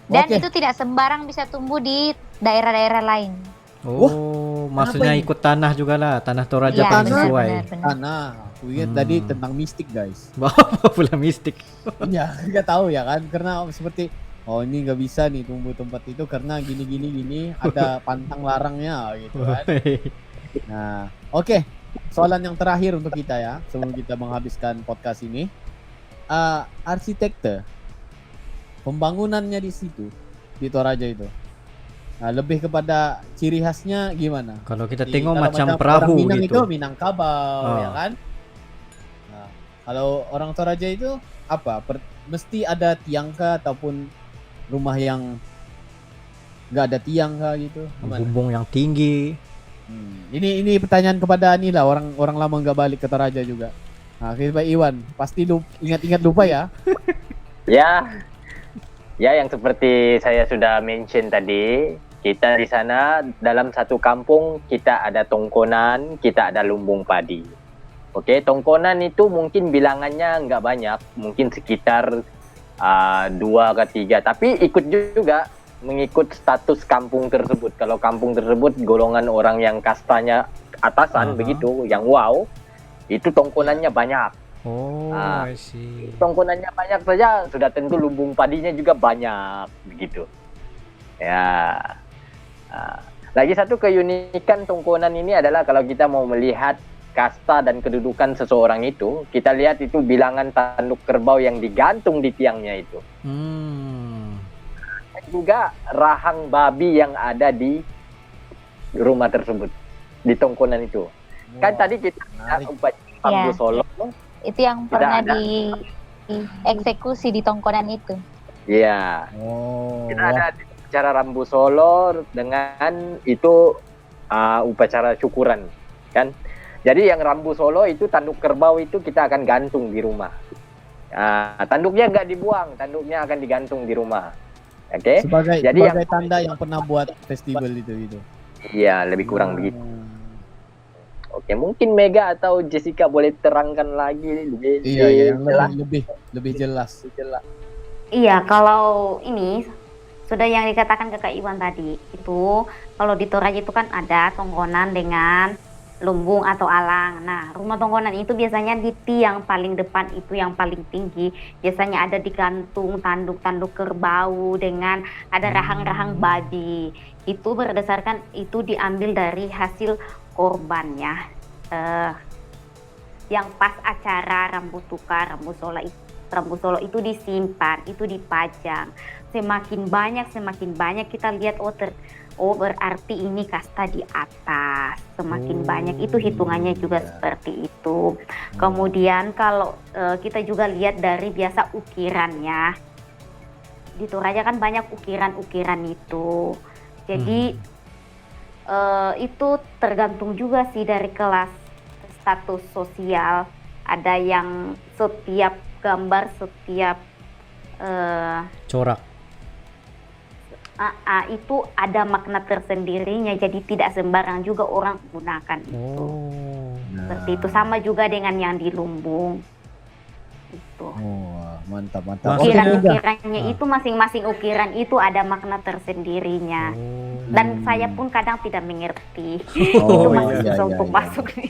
Dan Oke. itu tidak sembarang bisa tumbuh di daerah-daerah lain. Oh, maksudnya ini? ikut tanah juga lah, tanah Toraja Iya, paling benar, sesuai. benar. Karena aku ingat tadi tentang mistik guys. Bawa pula mistik. Ya nggak tahu ya kan, karena seperti ini nggak bisa nih tumbuh tempat itu karena gini ada pantang larangnya gitu kan. Nah, oke. Soalan yang terakhir untuk kita ya, sebelum kita menghabiskan podcast ini. Arsitektur pembangunannya di situ, di Toraja itu. Nah, lebih kepada ciri khasnya gimana? Kalau kita Kalau tengok macam orang perahu Minang gitu. itu Minangkabau Ah. ya kan? Nah, kalau orang Toraja itu apa? Mesti ada tiang kah ataupun rumah yang nggak ada tiang kah gitu? Gimana? Bumbung yang tinggi. Ini pertanyaan kepada Anila, orang lama nggak balik ke Toraja juga. Nah, kita Iwan, pasti ingat-ingat lupa ya. Ya, yang seperti saya sudah mention tadi, kita di sana dalam satu kampung kita ada tongkonan, kita ada lumbung padi. Oke, tongkonan itu mungkin bilangannya nggak banyak, mungkin sekitar 2 ke 3, tapi ikut juga mengikut status kampung tersebut. Kalau kampung tersebut golongan orang yang kastanya atasan begitu, yang wow, itu tongkonannya banyak. Oh, Ah. I see. Tongkonannya banyak saja, sudah tentu lumbung padinya juga banyak begitu. Ya. Lagi satu keunikan tongkonan ini adalah kalau kita mau melihat kasta dan kedudukan seseorang itu, kita lihat itu bilangan tanduk kerbau yang digantung di tiangnya itu. Dan juga rahang babi yang ada di rumah tersebut, di tongkonan itu. Kan tadi kita menarik. upacara Rambu Iya. Solo. Itu yang pernah ada. dieksekusi di tongkonan itu. Iya. Oh. Kita ada di upacara Rambu Solo dengan itu upacara syukuran, kan? Jadi yang Rambu Solo itu tanduk kerbau itu kita akan gantung di rumah. Tanduknya nggak dibuang, tanduknya akan digantung di rumah. Oke? Sebagai Jadi tanda yang pernah buat festival itu gitu. Iya, lebih kurang begitu. Oke, mungkin Mega atau Jessica boleh terangkan lagi lebih Iya, yang jelas. lebih jelas. Iya, kalau ini sudah yang dikatakan Kakak Iwan tadi, itu kalau di Toraja itu kan ada tongkonan dengan lumbung atau alang. Nah, rumah tongkonan itu biasanya di tiang paling depan itu yang paling tinggi. Biasanya ada digantung tanduk-tanduk kerbau dengan ada rahang-rahang babi. Itu berdasarkan itu diambil dari hasil korban ya. Yang pas acara Rambu Tukar, Rambu Solo itu disimpan, itu dipajang. Semakin banyak kita lihat berarti ini kasta di atas. Semakin banyak itu hitungannya juga seperti itu. Kemudian kalau kita juga lihat dari biasa ukirannya. Di Toraja kan banyak ukiran-ukiran itu. Jadi itu tergantung juga sih dari kelas status sosial. Ada yang setiap gambar, setiap Corak. itu ada makna tersendirinya, jadi tidak sembarang juga orang gunakan itu. Seperti itu, sama juga dengan yang di lumbung itu. Mantap. Ukiran-ukirannya itu masing-masing ukiran itu ada makna tersendirinya. Dan saya pun kadang tidak mengerti. Itu masih susah untuk masuk nih.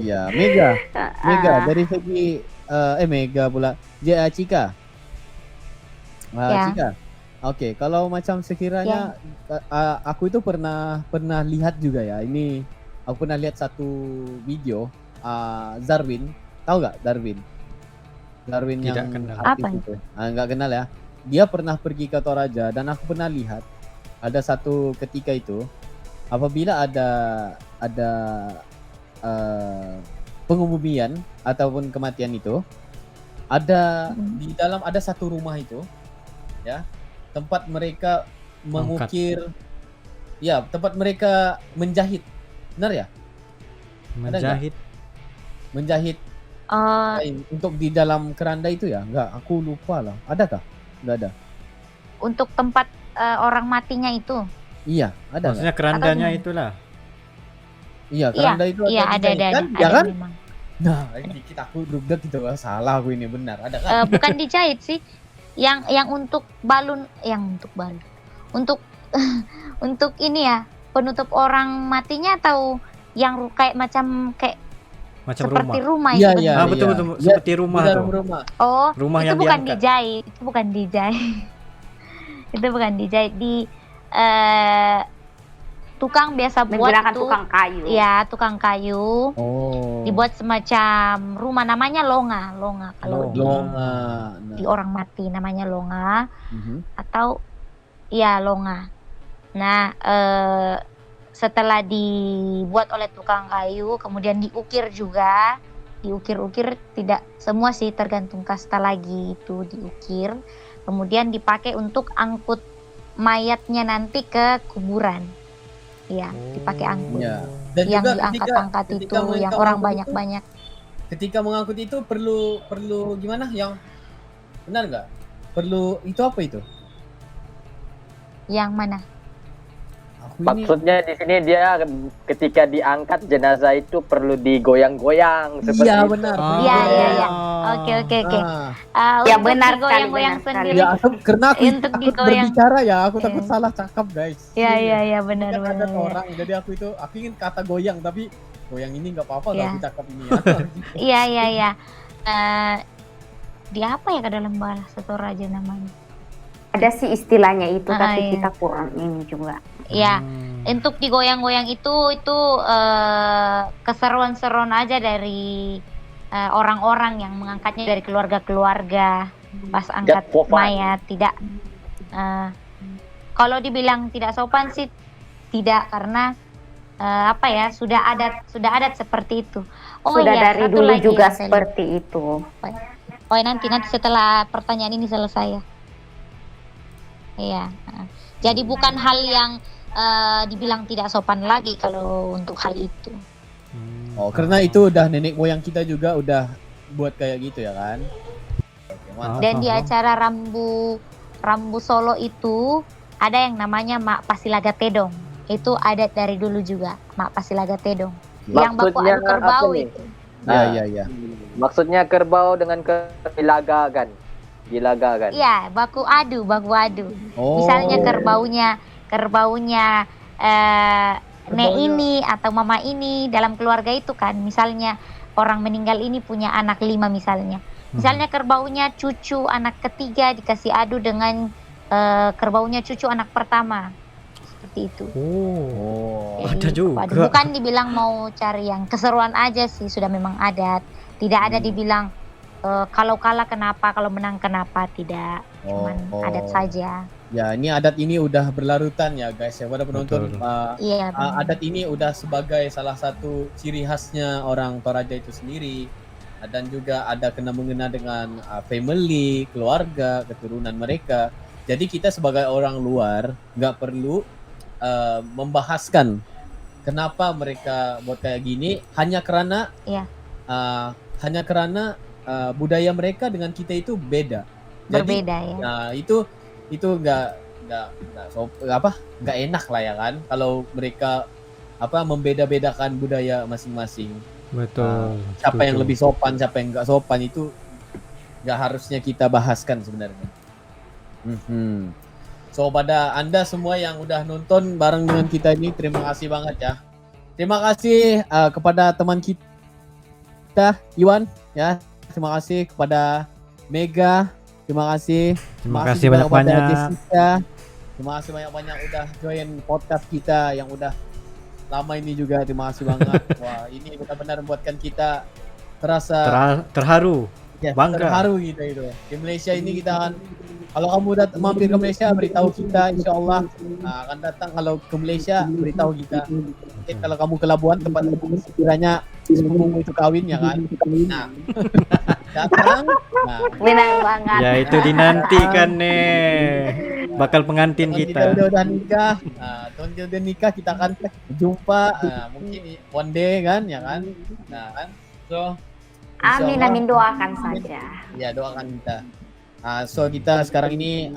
Iya, Mega dari segi Mega pula. Cika. Ya. Cika. Oke, kalau macam sekiranya aku itu pernah lihat juga ya. Ini aku pernah lihat satu video Zarwin, tahu nggak Darwin? Darwin Tidak yang kenal. artis Apa? itu. Nggak kenal ya. Dia pernah pergi ke Toraja dan aku pernah lihat ada satu ketika itu apabila ada pengumuman ataupun kematian itu ada di dalam ada satu rumah itu ya, tempat mereka mengukir, ya tempat mereka menjahit, benar ya? Menjahit kain untuk di dalam keranda itu ya? Enggak, aku lupa lah. Adakah? Enggak ada. Untuk tempat orang matinya itu. Iya, ada. Maksudnya kerandanya itulah. Iya, keranda itu Iya, ada dijahit kan? Ya kan? memang. Nah, ini aku duduk gitu, salah aku ini, benar. Ada kan? Bukan dijahit sih. Yang untuk balun, untuk untuk ini ya, penutup orang matinya, atau yang macam seperti rumah Iya, itu. iya. Betul seperti rumah Di dalam tuh. rumah. Oh, Rumah itu yang bukan diangkat. dijahit, itu bukan dijahit. Itu bukan dijahit, di tukang biasa buat Menggunakan itu. tukang kayu. Ya, tukang kayu. Oh. Dibuat semacam rumah, namanya longa kalau Longa. di orang mati namanya longa, Mhm. atau ya longa. Nah, setelah dibuat oleh tukang kayu, kemudian diukir juga, diukir tidak semua sih, tergantung kasta lagi itu diukir, kemudian dipakai untuk angkut mayatnya nanti ke kuburan. Ya, dipakai angkut. Iya. Dan Yang juga diangkat-angkat itu, ketika mereka yang orang mengangkut itu, banyak-banyak. ketika mengangkut itu perlu gimana? Yang benar nggak? Perlu itu apa itu? Yang mana? Aku ini Maksudnya di sini dia ketika diangkat jenazah itu perlu digoyang-goyang seperti iya itu. benar. Iya, iya, iya. Oke. Ah, Ya, Untuk benar sekali, digoyang-goyang benar sekali. sendiri. ya karena aku Untuk takut digoyang. berbicara ya, aku Iya. takut salah cakap guys. Iya, benar. Kan ada orang, jadi aku ingin kata goyang, tapi goyang ini nggak apa-apa Iya. kalau aku cakap ini ya. Iya. Di apa ya ke dalam bahasa Toraja namanya? Ada sih istilahnya itu, tapi iya. kita kurang ini juga. Ya, untuk digoyang-goyang itu keseruan-seruan aja dari orang-orang yang mengangkatnya, dari keluarga-keluarga pas angkat for fun. mayat. Tidak, kalau dibilang tidak sopan sih tidak, karena sudah adat seperti itu. Sudah iya, dari satu dulu lagi juga yang saya seperti itu. Oh, nanti setelah pertanyaan ini selesai ya. Iya. Jadi bukan hal yang dibilang tidak sopan lagi kalau untuk hal itu. Oh, karena itu udah nenek moyang kita juga udah buat kayak gitu ya kan? Oke, mantap. Dan di acara Rambu Solo itu ada yang namanya Mak Pasilaga Tedong. Itu adat dari dulu juga, Mak Pasilaga Tedong. Yang baku Maksudnya adu kerbau apa nih? itu. Ya, ya, ya. Maksudnya kerbau dengan dilagakan. Dilagakan. Iya, baku adu. Oh. Misalnya kerbaunya nek ini atau mama ini dalam keluarga itu kan, misalnya orang meninggal ini punya anak 5 misalnya. Misalnya kerbaunya cucu anak ketiga dikasih adu dengan kerbaunya cucu anak pertama. Seperti itu. Oh. Jadi, ada juga. bukan dibilang mau cari yang keseruan aja sih, sudah memang adat. Tidak ada dibilang kalau kalah kenapa, kalau menang kenapa, tidak. Cuman adat saja. Ya, ini adat ini udah berlarutan ya guys ya. Pada penonton, Iya, benar. adat ini udah sebagai salah satu ciri khasnya orang Toraja itu sendiri. Dan juga ada kena mengena dengan family, keluarga, keturunan mereka. Jadi kita sebagai orang luar nggak perlu membahaskan kenapa mereka buat kayak gini hanya karena Iya. budaya mereka dengan kita itu beda. Jadi Berbeda ya. nah, itu nggak enak lah ya kan kalau mereka membeda-bedakan budaya masing-masing. Betul. Siapa yang setuju. lebih sopan, siapa yang nggak sopan itu nggak harusnya kita bahaskan sebenarnya. So pada Anda semua yang udah nonton bareng dengan kita ini, terima kasih banget ya. Terima kasih kepada teman kita Iwan ya. Terima kasih kepada Mega. Terima kasih. Terima kasih juga kepada banyak-banyak. Jessica. Terima kasih banyak-banyak udah join podcast kita yang udah lama ini juga. Terima kasih banget. Wah, ini benar-benar membuatkan kita terasa Terharu. ya, bangga. terharu kita itu. Di Malaysia ini kita akan, kalau kamu mampir ke Malaysia, beritahu kita, insya Allah akan datang. Kalau ke Malaysia, beritahu kita. Mungkin kalau kamu ke Labuan, tempat sekiranya sepupumu itu kawin ya kan. Nah, datang. Nah, Benar banget. Ya itu dinantikan nih. Bakal pengantin teman kita kita. udah nikah. Teman kita udah nikah, kita akan jumpa. Mungkin one day kan, ya kan. Nah kan, so Amin, insyaallah, amin, doakan saja. ya doakan kita. So kita sekarang ini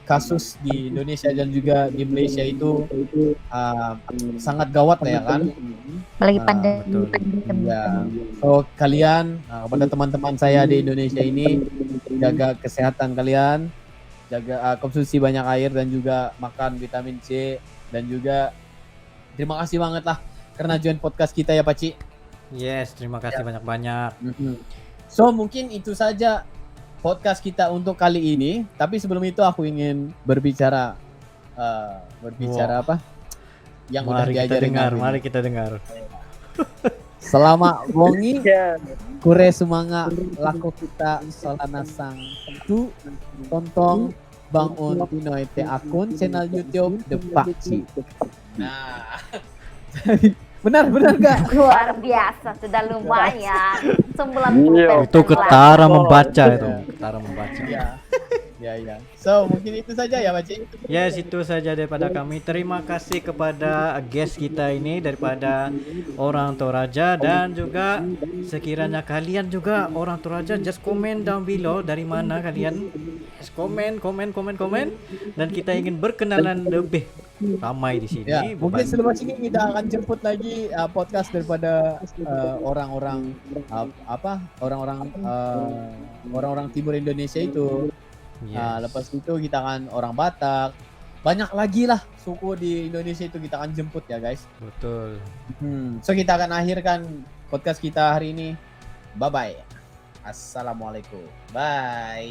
kasus di Indonesia dan juga di Malaysia itu sangat gawat ya kan. Apalagi Ah, pandemi. betul. Ya. So kalian kepada teman-teman saya di Indonesia ini, jaga kesehatan kalian, jaga konsumsi banyak air dan juga makan vitamin C, dan juga terima kasih banget lah karena join podcast kita ya Paci. Yes, terima kasih banyak-banyak. So mungkin itu saja podcast kita untuk kali ini. Tapi sebelum itu aku ingin berbicara apa? Yang udah Mari kita diajarin dengar, kami. mari kita dengar. Selama wongi kure sumanga laku kita solana sang tu tontong bangun Pinoy te akun channel YouTube The Pakci. Nah. benar gak? Luar biasa, sudah lumayan. 90 Iya. Itu ketara membaca itu. Ketara membaca. Ya. So mungkin itu saja ya Paci. Yes, itu saja daripada kami. Terima kasih kepada guest kita ini daripada orang Toraja, dan juga sekiranya kalian juga orang Toraja, just comment down below dari mana kalian. Just komen dan kita ingin berkenalan lebih ramai di sini. Ya, mungkin selepas ini kita akan jemput lagi podcast daripada orang-orang timur Indonesia itu. Yes. Lepas itu kita akan orang Batak, banyak lagi lah suku di Indonesia itu kita akan jemput ya guys. Betul. So kita akan akhirkan podcast kita hari ini. Bye bye. Assalamualaikum. Bye.